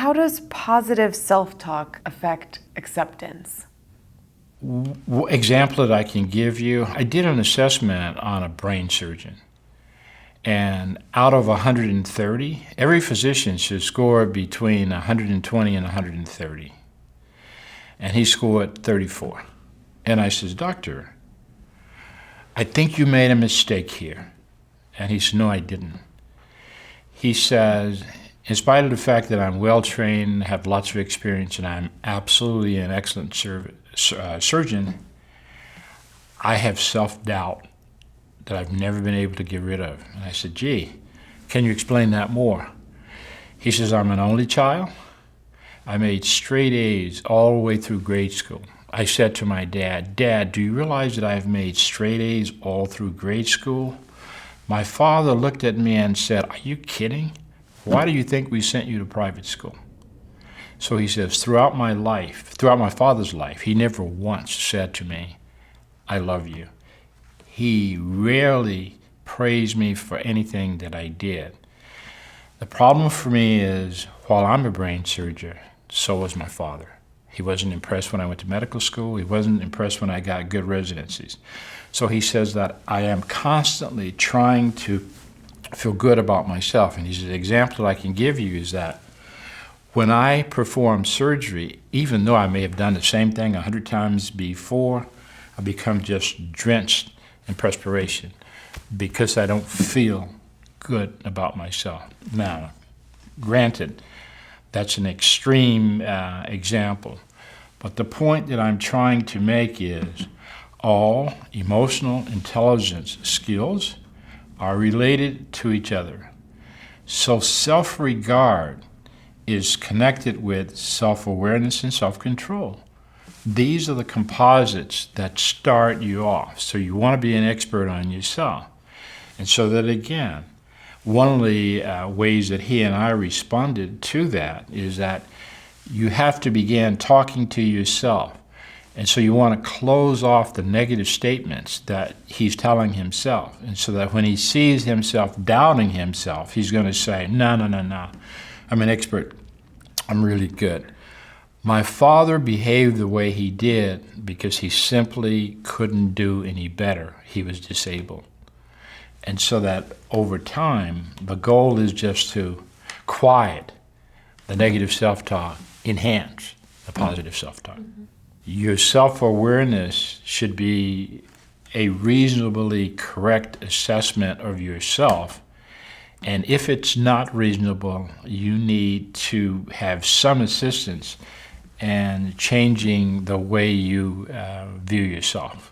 how does positive self-talk affect acceptance? Example that I can give you, I did an assessment on a brain surgeon. And out of 130, every physician should score between 120 and 130. And he scored 34. And I says, "Doctor, I think you made a mistake here." And he said, "No, I didn't." He says, "In spite of the fact that I'm well-trained, have lots of experience, and I'm absolutely an excellent surgeon, I have self-doubt that I've never been able to get rid of." And I said, "Gee, can you explain that more?" He says, "I'm an only child. I made straight A's all the way through grade school. I said to my dad, 'Dad, do you realize that I've made straight A's all through grade school?' My father looked at me and said, 'Are you kidding? Why do you think we sent you to private school?' So he says, throughout my life, throughout my father's life, he never once said to me, 'I love you.' He rarely praised me for anything that I did. The problem for me is, while I'm a brain surgeon, so was my father. He wasn't impressed when I went to medical school. He wasn't impressed when I got good residencies. So he says that I am constantly trying to feel good about myself. And he says, the example I can give you is that when I perform surgery, even though I may have done the same thing 100 times before, I become just drenched in perspiration because I don't feel good about myself. Now, granted, that's an extreme example, but the point that I'm trying to make is all emotional intelligence skills are related to each other. So self-regard is connected with self-awareness and self-control. These are the composites that start you off. So you want to be an expert on yourself. And so that again, one of the ways that he and I responded to that is that you have to begin talking to yourself. And so you want to close off the negative statements that he's telling himself. And so that when he sees himself doubting himself, he's going to say, no, I'm an expert. I'm really good. My father behaved the way he did because he simply couldn't do any better. He was disabled. And so that over time, the goal is just to quiet the negative self-talk, enhance the positive self-talk. Mm-hmm. Your self-awareness should be a reasonably correct assessment of yourself. And if it's not reasonable, you need to have some assistance in changing the way you view yourself.